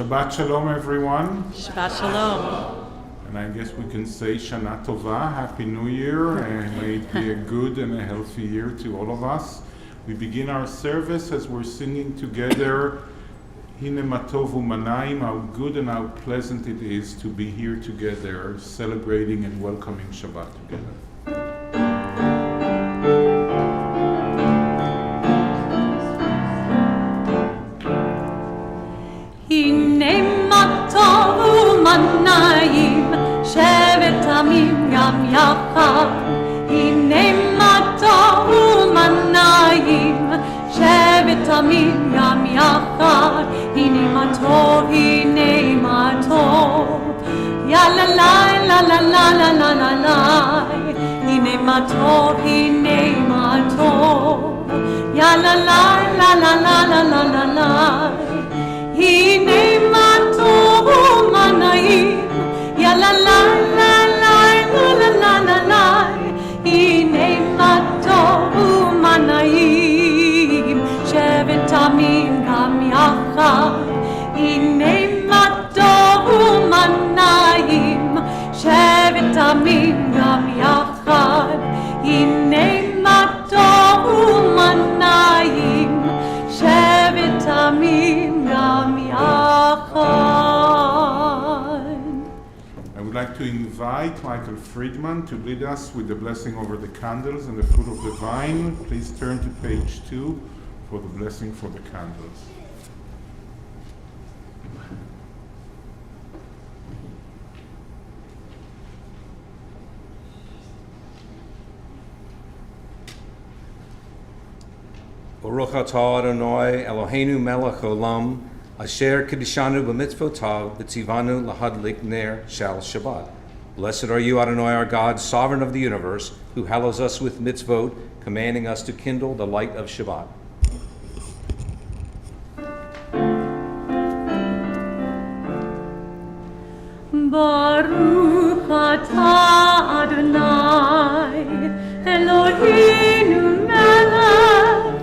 Shabbat Shalom, everyone. Shabbat Shalom. And I guess we can say Shana Tova, Happy New Year, and may it be a good and a healthy year to all of us. We begin our service as we're singing together, Hine Matov U'Manayim, how good and how pleasant it is to be here together, celebrating and welcoming Shabbat together. הנה מה טוב ומנעים, שבת עמים גם יחד. הנה מה טוב ומנעים, שבת עמים גם יחד. הנה מה טוב, הנה מה טוב. יאללה לי, לה לה לה לה לה לה לה. הנה מה טוב, הנה מה טוב. יאללה לי, לה לה לה לה לה לה לה. הנה מה טוב ומה נעים, יא לה לה לה לה לה לה לה לה. הנה מה טוב ומה נעים, שבת עמים גם יחד. הנה מה טוב ומה נעים, שבת עמים גם יחד. הנה מה טוב ומה נעים, שבת עמים גם יחד. I would like to invite Michael Friedman to lead us with the blessing over the candles and the fruit of the vine. Please turn to page 2 for the blessing for the candles. Baruch atah Adonai Eloheinu melech olam, asher kedishanu b'mitzvotav v'tzivanu lahadlik ner shal Shabbat. Blessed are you, Adonai, our God, sovereign of the universe, who hallows us with mitzvot, commanding us to kindle the light of Shabbat. Baruch atah Adonai Eloheinu melech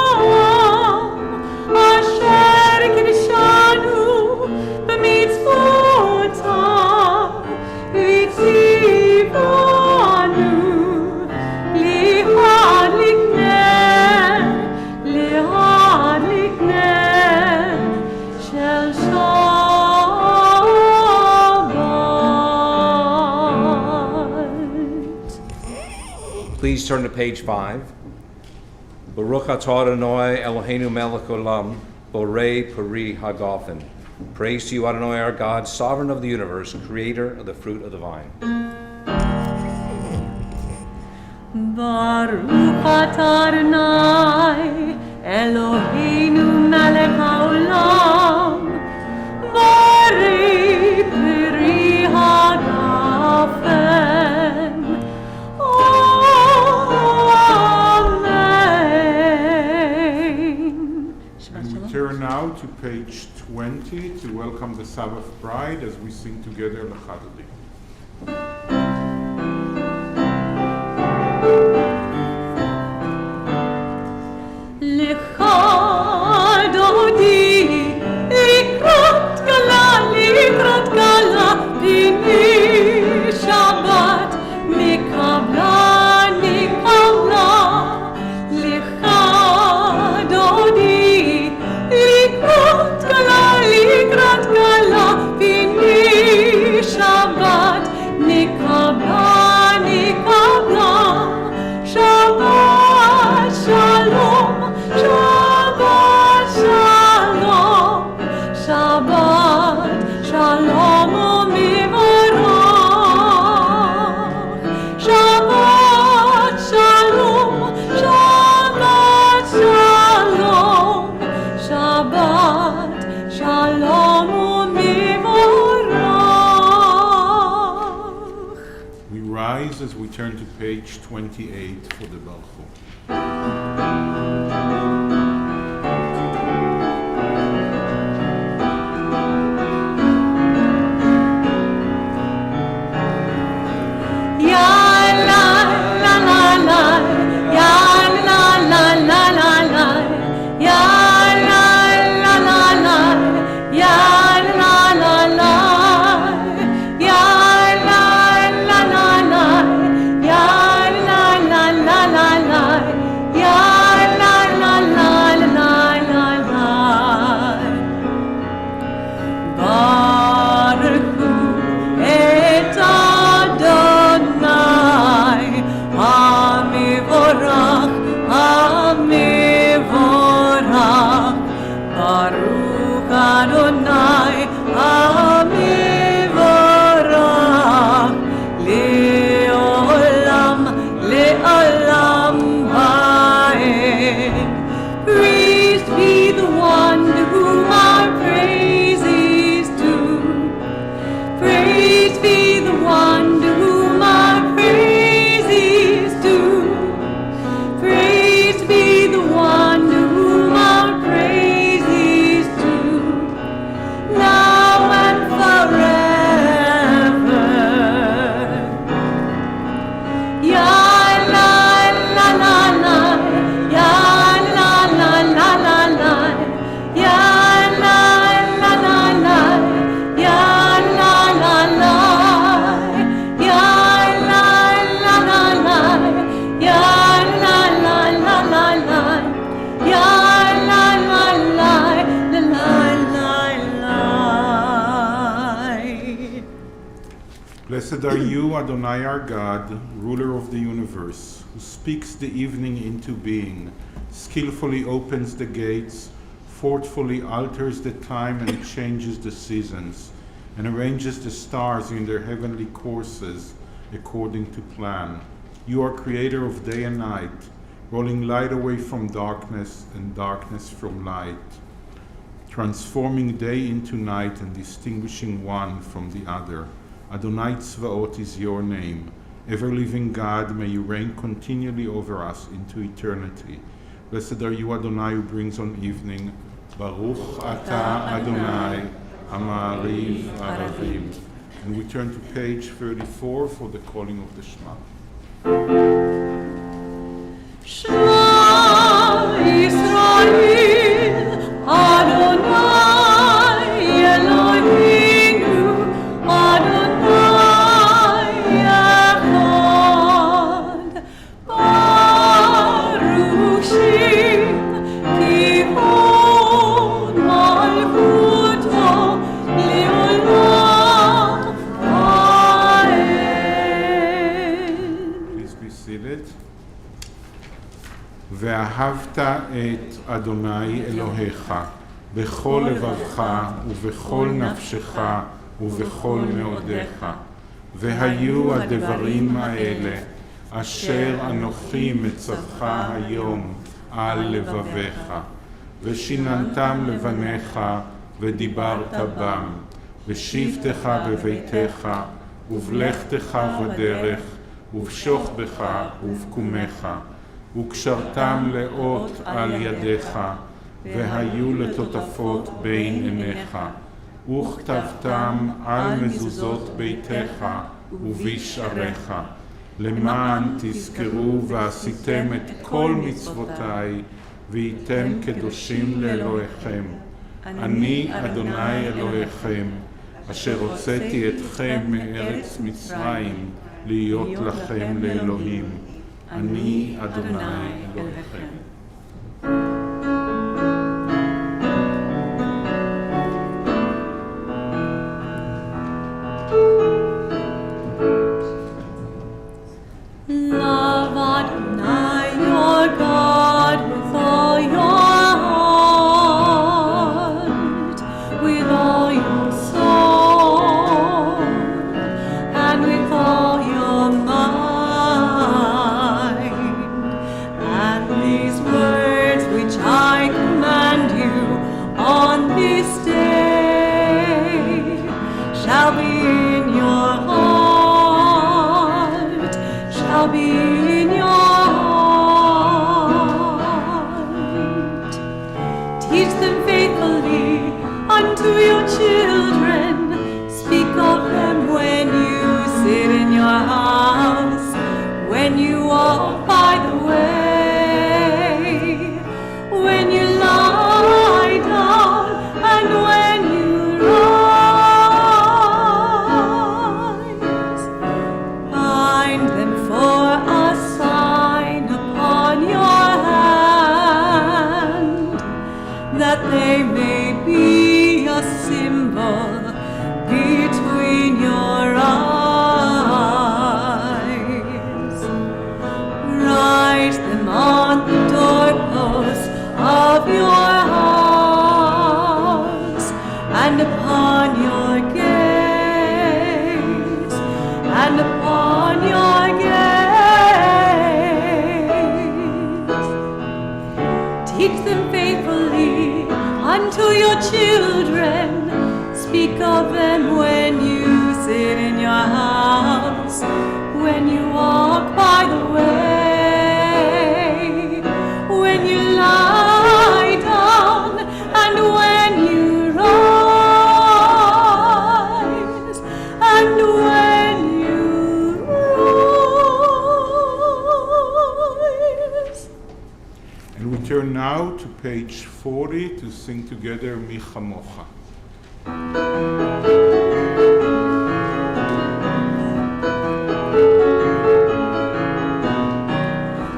haolam, asher kidshanu b'mitzvotav v'tzivanu lihadlik ner shel Shabbat. Please turn to page 5. Baruch atah Adonai Eloheinu melech olam, borei peri hagafen. Praise to you, Adonai, our God, sovereign of the universe, creator of the fruit of the vine. Baruch atah Adonai Eloheinu melech haolam, borei peri hagafen. Amen. And we turn now to page 20 to welcome the Sabbath bride as we sing together L'chadodi. L'chadodi, likrat gala, bini Shabbat, mikabla. L'chadodi, likrat gala, bini Shabbat, mikabla. Shabbat shalom, Shabbat shalom, Shabbat shalom u'mivarach. Shabbat shalom, Shabbat shalom, Shabbat shalom u'mivarach. We rise as we turn to page 28 for the Berlow. Ya la la la la, ya la la la la la, ya la la Praise be the one to whom our praise is due. Praise be the one to whom our praise is due. Now and forever. Ya la la la la. Ya la la la la la. Ya la la la la. Ya la la la. Ya la la la la. Ya la la la la la. Ya la la la la la. Blessed are you, Adonai our God, ruler of the universe, who speaks the evening into being, skillfully opens the gates, forcefully alters the time and changes the seasons, and arranges the stars in their heavenly courses according to plan. You are creator of day and night, rolling light away from darkness and darkness from light, transforming day into night and distinguishing one from the other. Adonai Tzvaot is your name. Ever-living God, may you reign continually over us into eternity. Blessed are you, Adonai, who brings on evening. Baruch Ata Adonai, Amariv Aravim. And we turn to page 34 for the calling of the Shema. Shema Yisrael, Adonai Eloheinu, Adonai Echad. Baruch Shem Kivod Malchuto Leolam Vaed. Please be seated. ואהבת את אדוני אלוהיך בכל לבבך ובכל נפשך ובכל מאודיך. והיו הדברים האלה אשר אנוכי מצווך היום על לבביך, ושיננתם לבניך ודיברת בם, ושבתך בביתך ובלכתך בדרך ובשוכבך ובקומך, וקשרתם לאות על ידיך, והיו לטוטפות בין עיניך, וכתבתם על מזוזות ביתך ובשעריך, למען תזכרו ועשיתם את כל מצוותיי, והייתם קדושים לאלוהיכם. אני אדוני אלוהיכם, אשר הוצאתי אתכם מארץ מצרים, להיות לכם לאלוהים. אני אדוני אלוהיכם. Love Adonai your God with all your heart, with all your soul, and with all your mind. And these words which I command you on this day shall be in your heart, shall be in your heart. Teach them faithfully unto your children. Speak of them when you sit in your house, when you walk by the way, when you lie down, and when you rise. Bind them for a sign upon your hand, that they may be a symbol between your eyes. Write them on the doorposts of your house, and upon your gates, and upon your gates. Teach them faithfully unto your children. Speak of them when you sit when you rise. And we turn now to page 40 to sing together Mi Chamocha.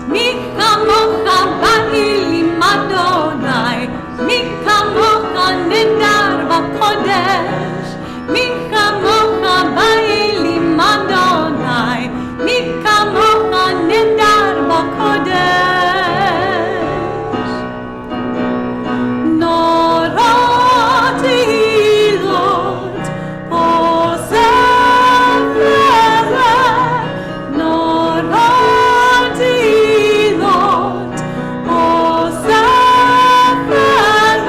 Mi kamocha ba'ilim Adonai, mi kamocha nedar b'kodesh. Mi kamocha ba'ilim Adonai, mi kamocha nedar b'kodesh. Norot hilot osef Erev, norot hilot osef Erev,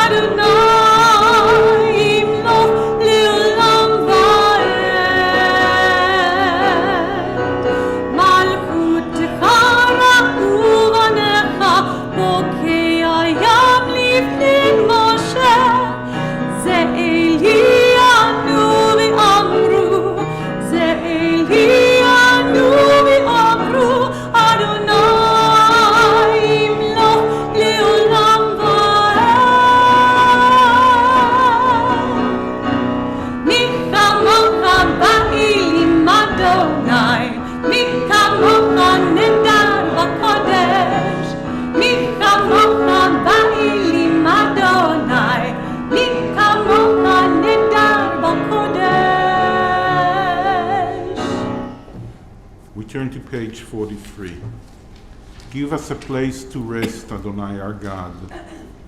Adonai imloch le'olam va'ed. Malchutecha ra'u vanecha, bokei hayam lifnei Moshe. Ze Elianu v'amru, ze Elianu v'amru, Adonai imloch le'olam va'ed. Mi kamocha ba'ilim Adonai, mi kamocha nedar b'kodesh. Mi kamocha ba'ilim Adonai, mi kamocha nedar b'kodesh. We turn to page 43. Give us a place to rest, Adonai our God.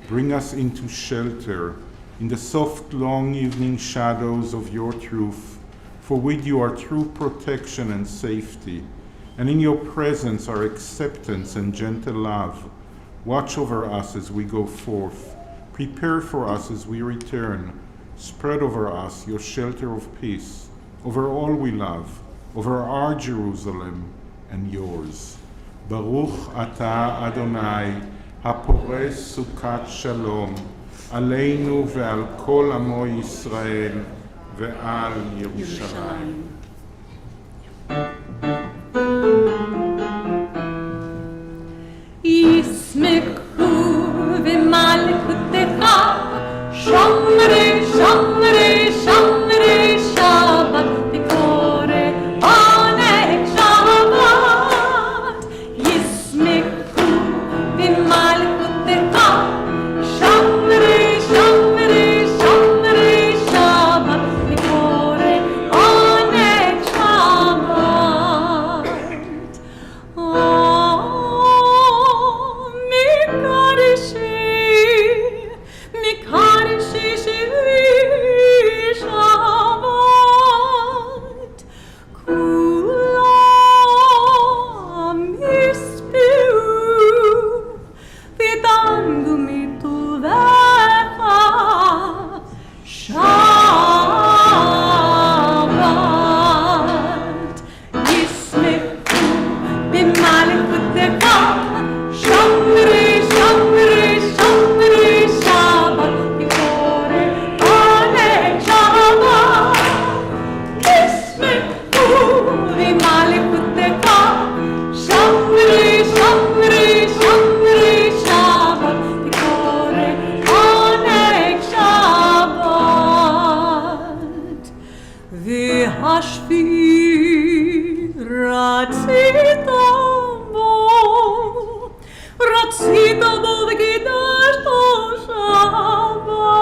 Bring us into shelter in the soft, long evening shadows of your truth. For with you are true protection and safety, and in your presence are acceptance and gentle love. Watch over us as we go forth. Prepare for us as we return. Spread over us your shelter of peace, over all we love, over our Jerusalem and yours. Baruch atah Adonai, hapores sukat shalom, aleinu ve'al kol amo Yisrael, ve'al Yerushalayim. ישמחו במלכותך, שומרי שומרי שומרי שבת, וקורא עונג שבת. ישמחו במלכותך, שומרי שומרי שומרי שבת, וקורא עונג שבת. Mikarishi Shabbat, kulam yispiu v'dangu mituvecha Shabbat. Yismechu b'malchutecha, shomri shomri shomri Shabbat, v'koreh oneg Shabbat. Yismechu b'malchutecha, shomri shomri shomri Shabbat, v'koreh oneg Shabbat. V'hashvi ratzita bo, ratzita bo v'kidashto Shabbat.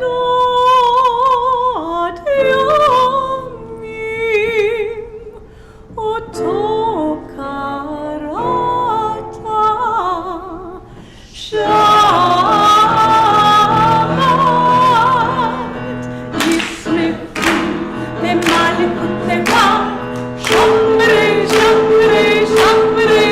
Chinot yomim, oto karata Shabbat. Yismechu b'malchutecha, shomri shomri shomri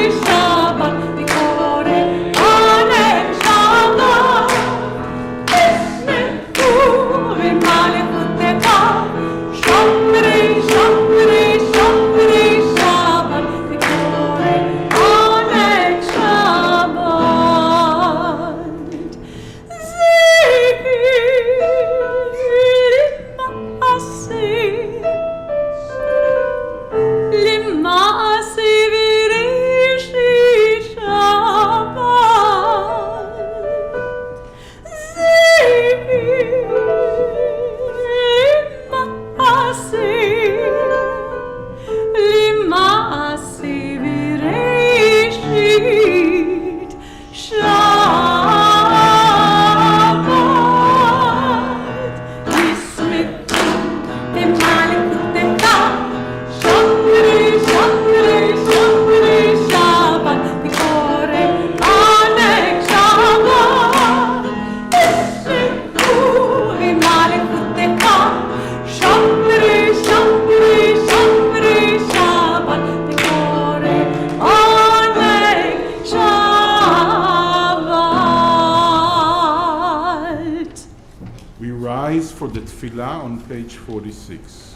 for the tefillah on page 46.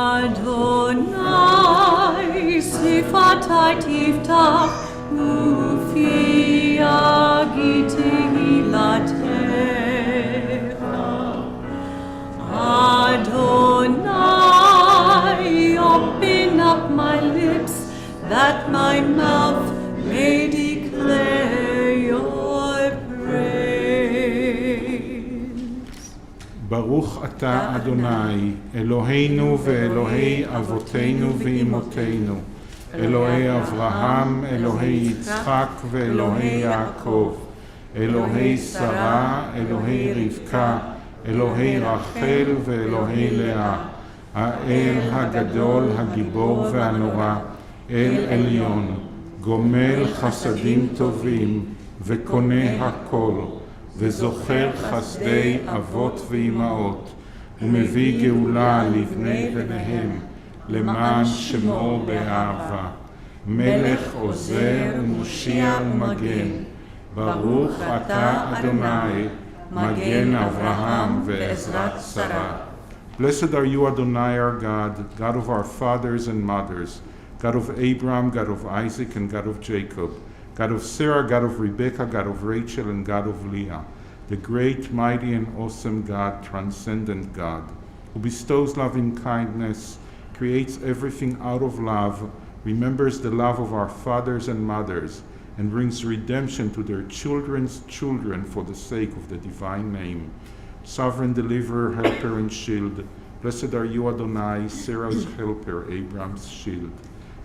Adonai sifatai tiftach ufi agitehilatecha. Adonai, open up my lips that my mouth may declare your praise. Baruch atah Adonai, Eloheinu ve'Elohei avotenu ve'imotenu, Elohei Avraham, Elohei Yitzchak ve'Elohei Yaakov, Elohei Sarah, Elohei Rivka, Elohei Rachel ve'Elohei Leah, האל הגדול, הגיבור והנורא, אל עליון, גומל חסדים טובים וקונה הכל, וזוכר חסדי אבות ואימהות, ומביא גאולה לבני בניהם, למען שמו באהבה. מלך עוזר ומושיע ומגן, ברוך אתה אדוני, מגן אברהם ועזרת שרה. Blessed are you, Adonai, our God, God of our fathers and mothers, God of Abraham, God of Isaac, and God of Jacob, God of Sarah, God of Rebekah, God of Rachel, and God of Leah, the great, mighty, and awesome God, transcendent God, who bestows loving kindness, creates everything out of love, remembers the love of our fathers and mothers, and brings redemption to their children's children for the sake of the divine name. Sovereign deliverer, helper, and shield, blessed are you, Adonai, Sarah's helper, Abraham's shield.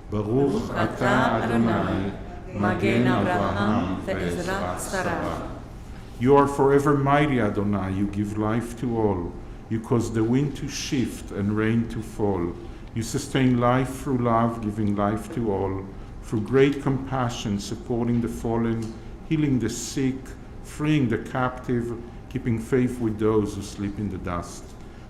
Baruch atah Adonai, Magen Avraham ve'ezrat Sarah. You are forever mighty, Adonai, you give life to all. You cause the wind to shift and rain to fall. You sustain life through love, giving life to all. Through great compassion, supporting the fallen, healing the sick, freeing the captive, keeping faith with those who sleep in the dust.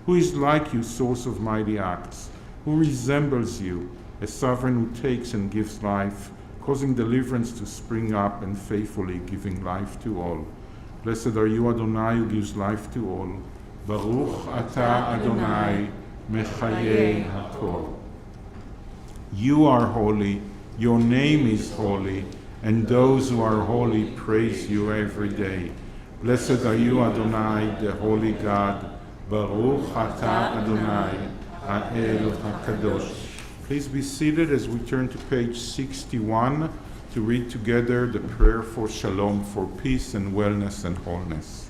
Who is like you, source of mighty acts? Who resembles you, a sovereign who takes and gives life, causing deliverance to spring up and faithfully giving life to all? Blessed are you, Adonai, who gives life to all. Baruch atah Adonai, mechayei hakol. You are holy, your name is holy, and those who are holy praise you every day. Blessed are you, Adonai, the holy God. Baruch atah Adonai, ha'el hakadosh. Please be seated as we turn to page 61 to read together the prayer for shalom, for peace and wellness and wholeness.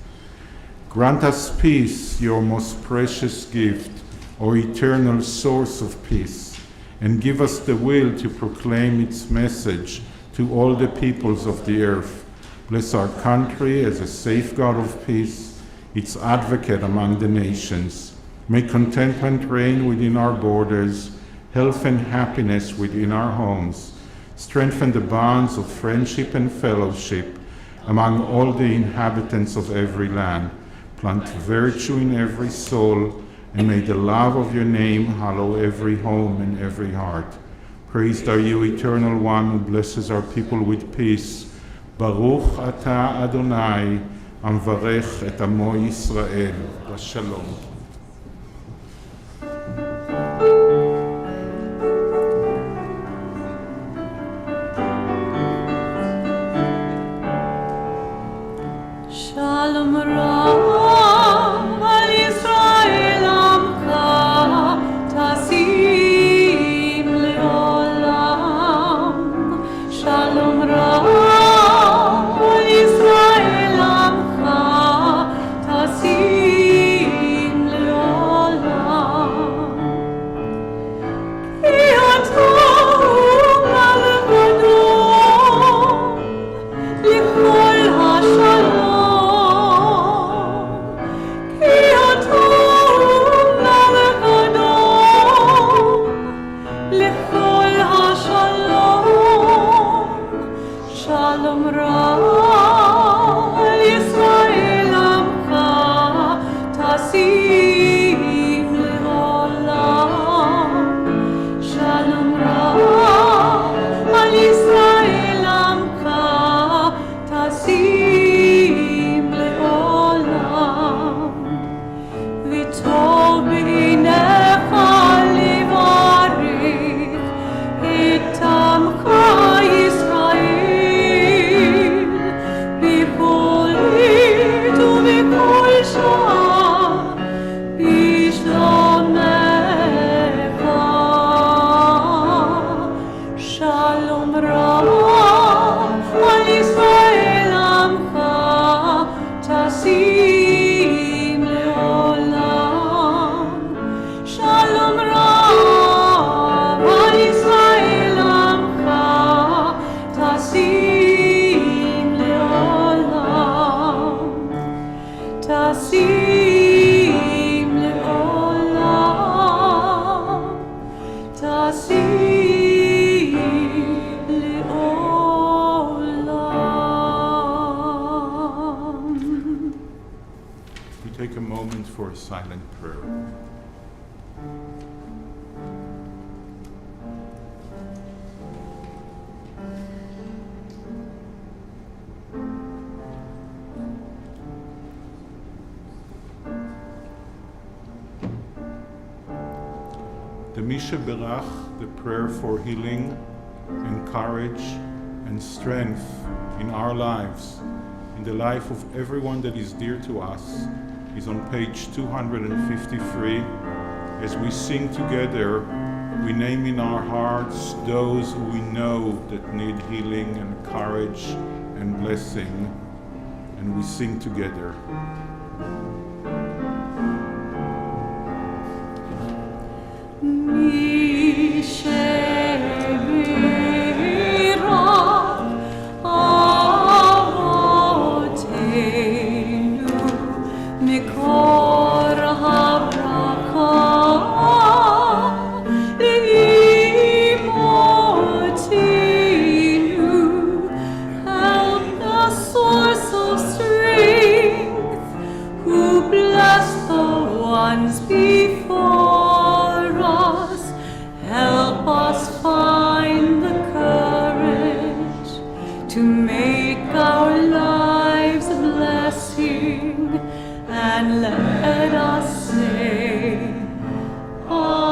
Grant us peace, your most precious gift, O eternal source of peace, and give us the will to proclaim its message to all the peoples of the earth. Bless our country as a safeguard of peace, its advocate among the nations. May contentment reign within our borders, health and happiness within our homes. Strengthen the bonds of friendship and fellowship among all the inhabitants of every land. Plant virtue in every soul, and may the love of your name hallow every home and every heart. Praised are you, Eternal One, who blesses our people with peace. Baruch atah Adonai, המברך את עמו ישראל בשלום. Shalom Rav al Yisrael Amcha tasim leolam. Shalom Rav al Yisrael Amcha tasim leolam. Ki atah malvadon likol hashalom. טסים לעולם. שלום רב על ישראל עמך, טסים לעולם. טסים לעולם. טסים לעולם. We take a moment for a silent prayer. The Misha Berach, the prayer for healing and courage and strength in our lives, in the life of everyone that is dear to us, is on page 253. As we sing together, we name in our hearts those who we know that need healing and courage and blessing, and we sing together. מי שבירך אבותינו מקור הברכה לאמותינו, help the source of strength, who bless the ones before us. Help us find the courage to make our lives a blessing, and let us say, Amen.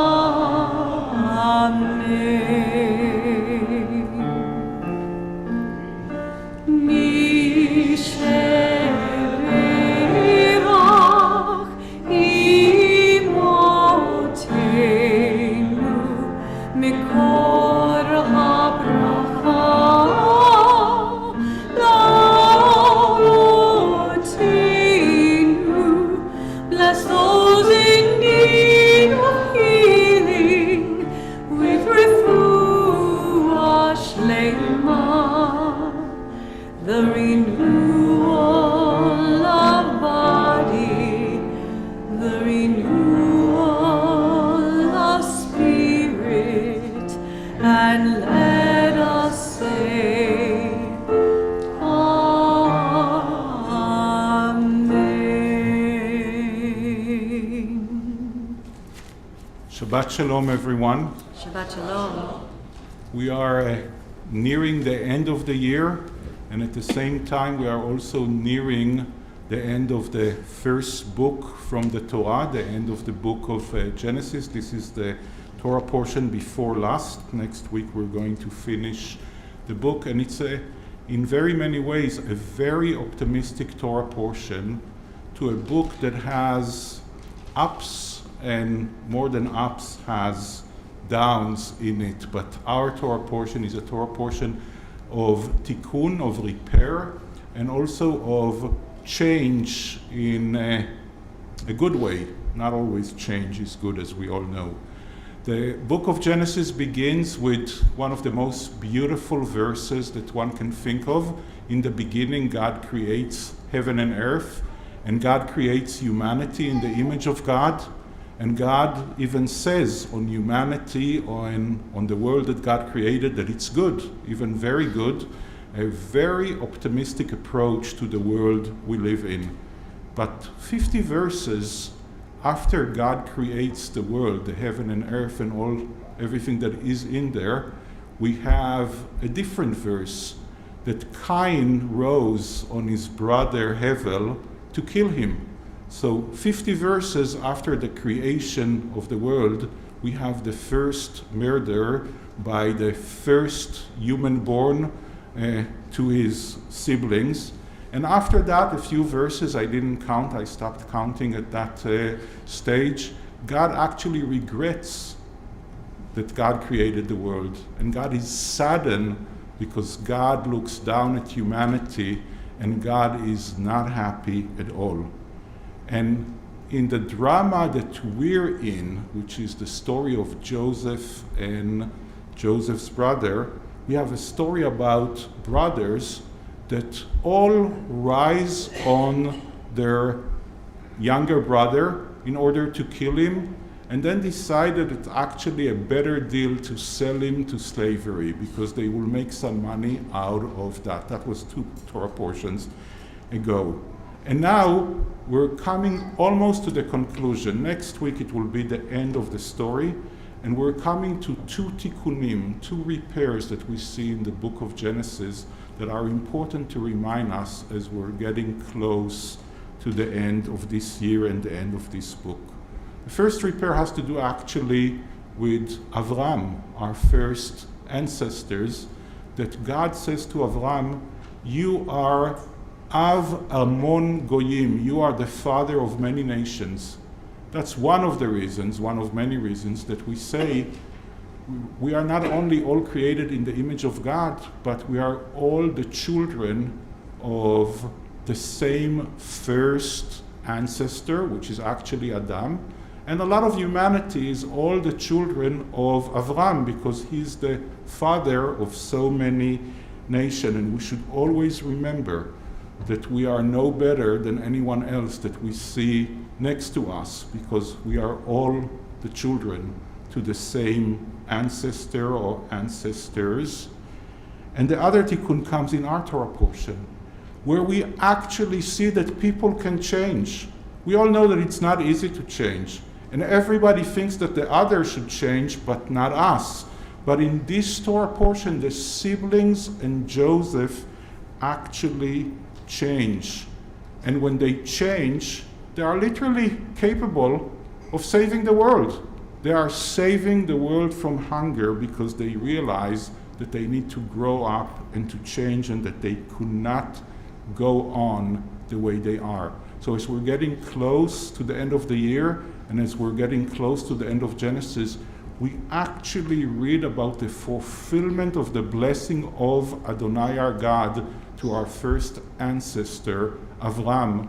מי שבירך אמותינו מקור הברכה לאבותינו. Bless those in need of healing with refuah shlema, the renewal of body, the renewal of spirit, and let us say, Amen. Shabbat Shalom, everyone. Shabbat Shalom. We are nearing the end of the year, and at the same time we are also nearing the end of the first book from the Torah, the end of the book of Genesis. This is the Torah portion before last. Next week we're going to finish the book, and it's in very many ways a very optimistic Torah portion to a book that has ups and more than ups has downs in it. But our Torah portion is a Torah portion of tikkun, of repair, and also of change in a good way. Not always change is good, as we all know. The book of Genesis begins with one of the most beautiful verses that one can think of. In the beginning, God creates heaven and earth, and God creates humanity in the image of God. And God even says on humanity, on the world that God created, that it's good, even very good. A very optimistic approach to the world we live in. But 50 verses after God creates the world, the heaven and earth and everything that is in there, we have a different verse that Cain rose on his brother Hevel to kill him. So 50 verses after the creation of the world, we have the first murder by the first human born to his siblings. And after that, a few verses, I didn't count, I stopped counting at that stage. God actually regrets that God created the world. And God is saddened because God looks down at humanity and God is not happy at all. And in the drama that we're in, which is the story of Joseph and Joseph's brother, we have a story about brothers that all rise on their younger brother in order to kill him, and then decided it's actually a better deal to sell him to slavery because they will make some money out of that. That was 2 Torah portions ago. And now we're coming almost to the conclusion. Next week it will be the end of the story, and we're coming to 2 tikkunim, 2 repairs that we see in the book of Genesis that are important to remind us as we're getting close to the end of this year and the end of this book. The first repair has to do actually with Avram, our first ancestors, that God says to Avram, you are Av Amon Goyim, you are the father of many nations. That's one of the reasons, one of many reasons that we say we are not only all created in the image of God, but we are all the children of the same first ancestor, which is actually Adam. And a lot of humanity is all the children of Avram because he's the father of so many nations. And we should always remember that we are no better than anyone else that we see next to us because we are all the children to the same ancestor or ancestors. And the other tikkun comes in our Torah portion, where we actually see that people can change. We all know that it's not easy to change. And everybody thinks that the other should change, but not us. But in this Torah portion, the siblings and Joseph actually change. And when they change, they are literally capable of saving the world. They are saving the world from hunger because they realize that they need to grow up and to change and that they could not go on the way they are. So as we're getting close to the end of the year, and as we're getting close to the end of Genesis, we actually read about the fulfillment of the blessing of Adonai our God to our first ancestor, Avram,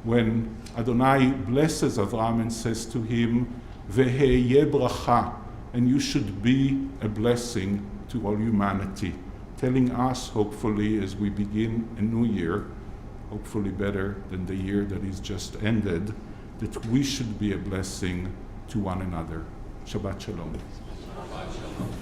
when Adonai blesses Avram and says to him, Veheye bracha, and you should be a blessing to all humanity, telling us, hopefully, as we begin a new year, hopefully better than the year that is just ended, that we should be a blessing to one another. Shabbat Shalom. Shabbat Shalom.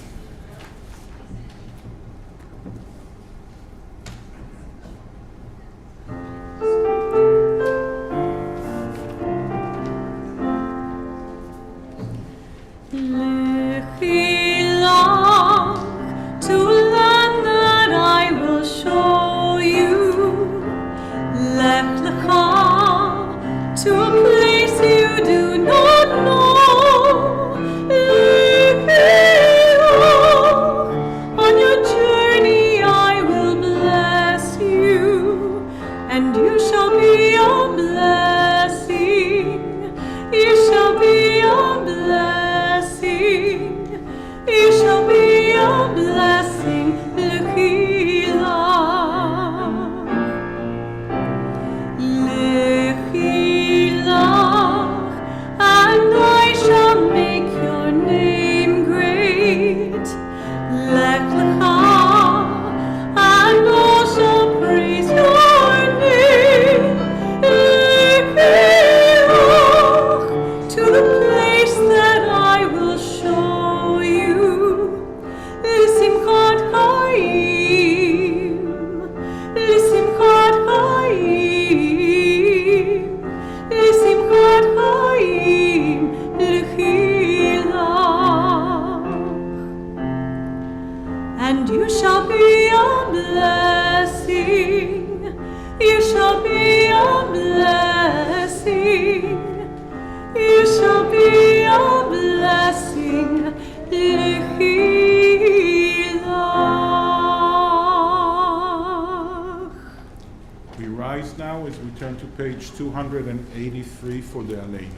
Page 283 for the Aleinu.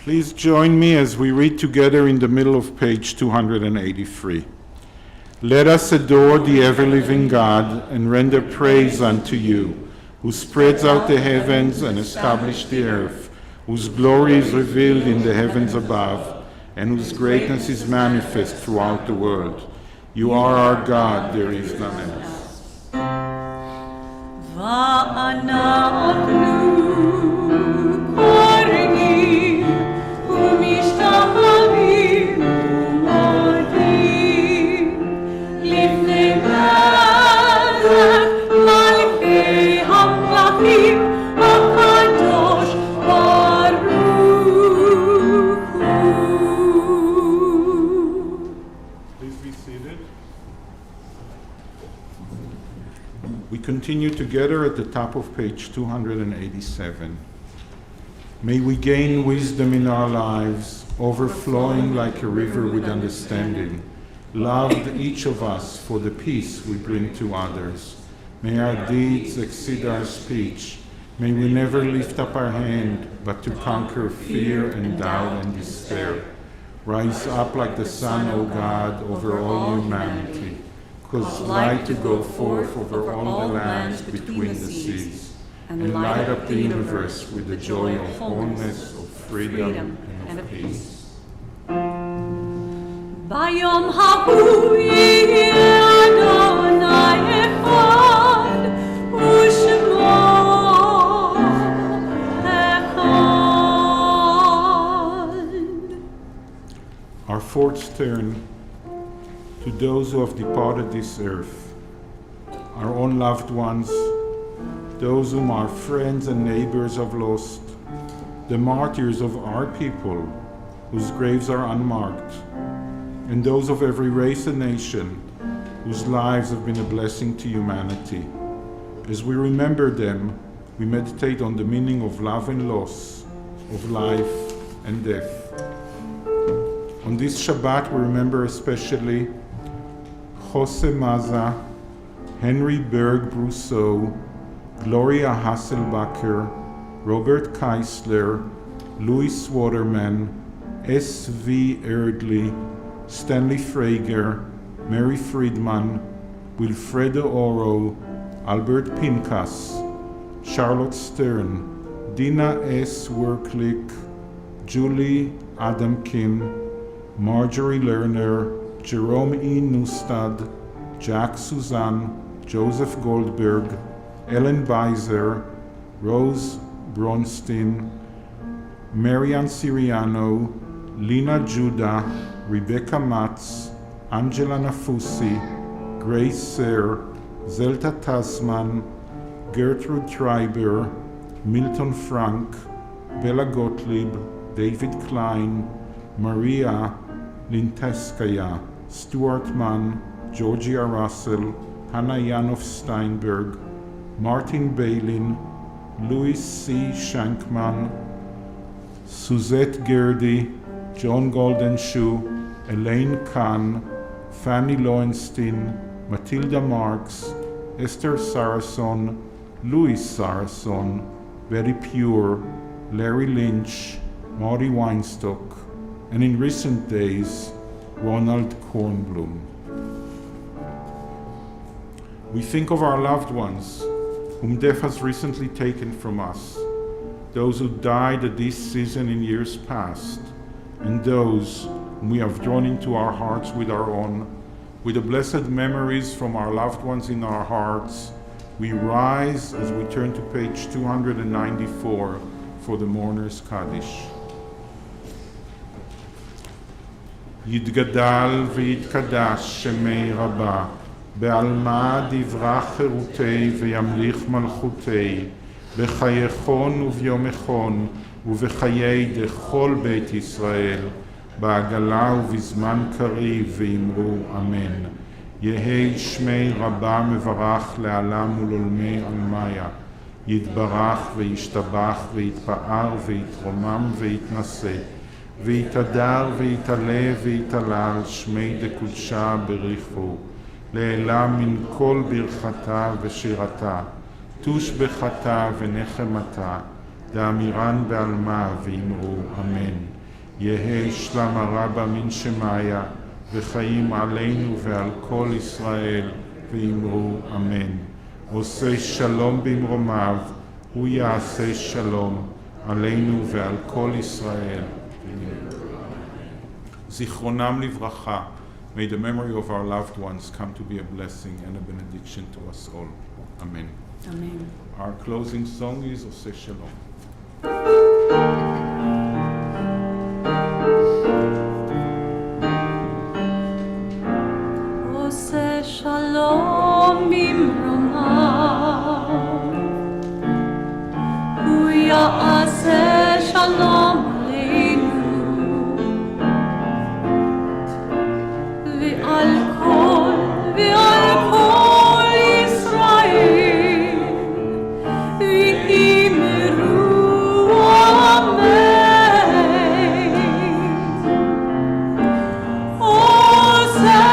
Please join me as we read together in the middle of page 283. Let us adore the ever-living God and render praise unto you, who spreads out the heavens and established the earth, whose glory is revealed in the heavens above, and whose greatness is manifest throughout the world. You are our God, there is none else. Continue together at the top of page 287. May we gain wisdom in our lives, overflowing like a river with understanding, loved each of us for the peace we bring to others. May our deeds exceed our speech. May we never lift up our hand, but to conquer fear and doubt and despair. Rise up like the sun, O God, over all humanity. Cause light to go forth over all the lands between the seas, and light up the universe with the joy of wholeness, of freedom, and of peace. Bayom hahu yeh Adonai echad, u'shemo echad. Our thoughts turn to those who have departed this earth, our own loved ones, those whom our friends and neighbors have lost, the martyrs of our people whose graves are unmarked, and those of every race and nation whose lives have been a blessing to humanity. As we remember them, we meditate on the meaning of love and loss, of life and death. On this Shabbat, we remember especially Jose Maza, Henry Berg Brousseau, Gloria Hasselbacher, Robert Keisler, Louis Waterman, S.V. Erdely, Stanley Frager, Mary Friedman, Wilfredo Oro, Albert Pincus, Charlotte Stern, Dina S. Werklick, Julie Adamkin, Marjorie Lerner, Jerome E. Newstad, Jack Suzanne, Joseph Goldberg, Ellen Beiser, Rose Bronstein, Marianne Siriano, Lina Judah, Rebecca Matz, Angela Nafusi, Grace Sayre, Zelta Tasman, Gertrude Treiber, Milton Frank, Bella Gottlieb, David Klein, Maria Linteskaya, Stuart Mann, Georgia Russell, Hannah Yanov Steinberg, Martin Bailin, Louis C. Shankman, Suzette Gerdy, John Goldenshoe, Elaine Kahn, Fanny Lowenstein, Matilda Marks, Esther Sarason, Louis Sarason, Betty Pure, Larry Lynch, Marty Weinstock, and in recent days, Ronald Kornblum. We think of our loved ones, whom death has recently taken from us, those who died at this season in years past, and those whom we have drawn into our hearts with our own. With the blessed memories from our loved ones in our hearts, we rise as we turn to page 294 for the Mourner's Kaddish. יתגדל ויתקדש שמי רבה, בעלמא דברה חירותי וימליך מלכותי, בחייכון וביומכון ובחיי דכל בית ישראל, בעגלה ובזמן קריב ואמרו אמן. יהי שמי רבה מברך לעלם ולעולמי עלמיה, יתברך וישתבח ויתפאר ויתרומם ויתנשא, ויתהדר ויתעלה ויתעלל שמי דקודשה בריחו, לעילה מן כל ברכתה ושירתה, תושבחתה ונחמתה, דאמירן בעלמא ואמרו אמן. יהא שלום הרבה מן שמיה, וחיים עלינו ועל כל ישראל, ואמרו אמן. עושה שלום במרומיו, הוא יעשה שלום עלינו ועל כל ישראל. זיכרונם לברכה. May the memory of our loved ones come to be a blessing and a benediction to us all. Amen. Amen. Our closing song is Oseh Shalom. עושה שלום במרומיו, הוא יעשה שלום עלינו ועל כל ישראל, ואמרו אמן. עושה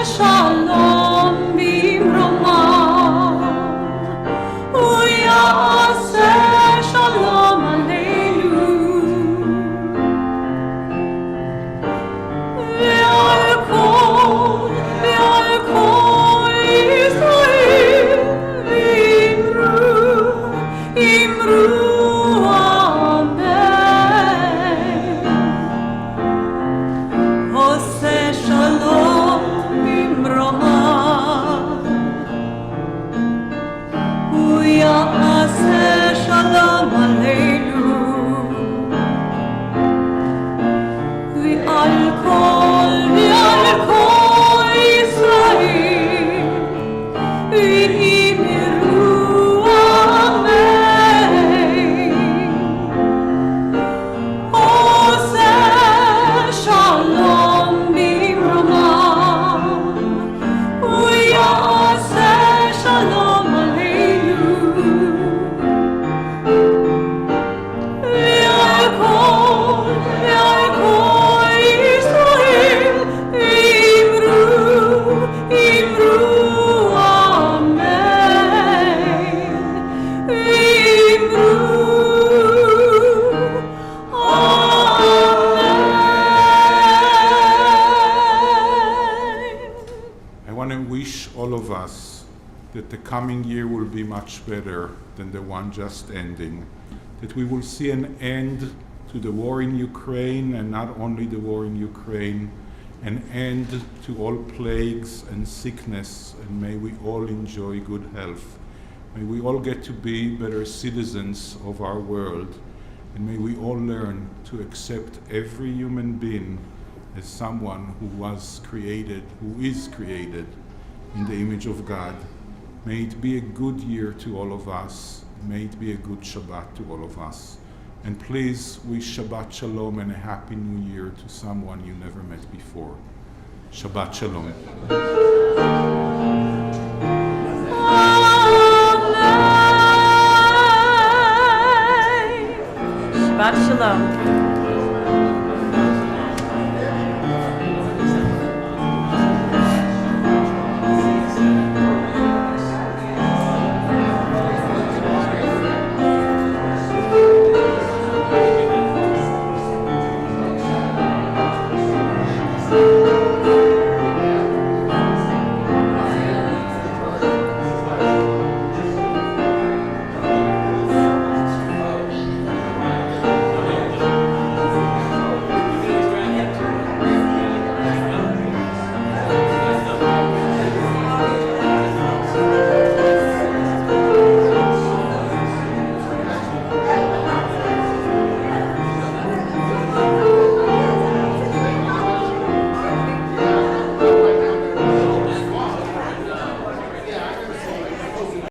שלום במרומיו, הוא יעשה שלום עלינו ועל כל ישראל, ואמרו אמן. עושה שלום במרומיו, הוא יעשה שלום עלינו ועל כל ישראל, ואמרו אמן. עושה שלום במרומיו, הוא יעשה שלום עלינו ועל כל ישראל, ואמרו אמן. I want to wish all of us that the coming year will be much better than the one just ending, that we will see an end to the war in Ukraine, and not only the war in Ukraine, an end to all plagues and sickness, and may we all enjoy good health. May we all get to be better citizens of our world, and may we all learn to accept every human being as someone who was created, who is created in the image of God. May it be a good year to all of us. May it be a good Shabbat to all of us. And please wish Shabbat Shalom and a Happy New Year to someone you never met before. Shabbat Shalom. Shabbat Shalom.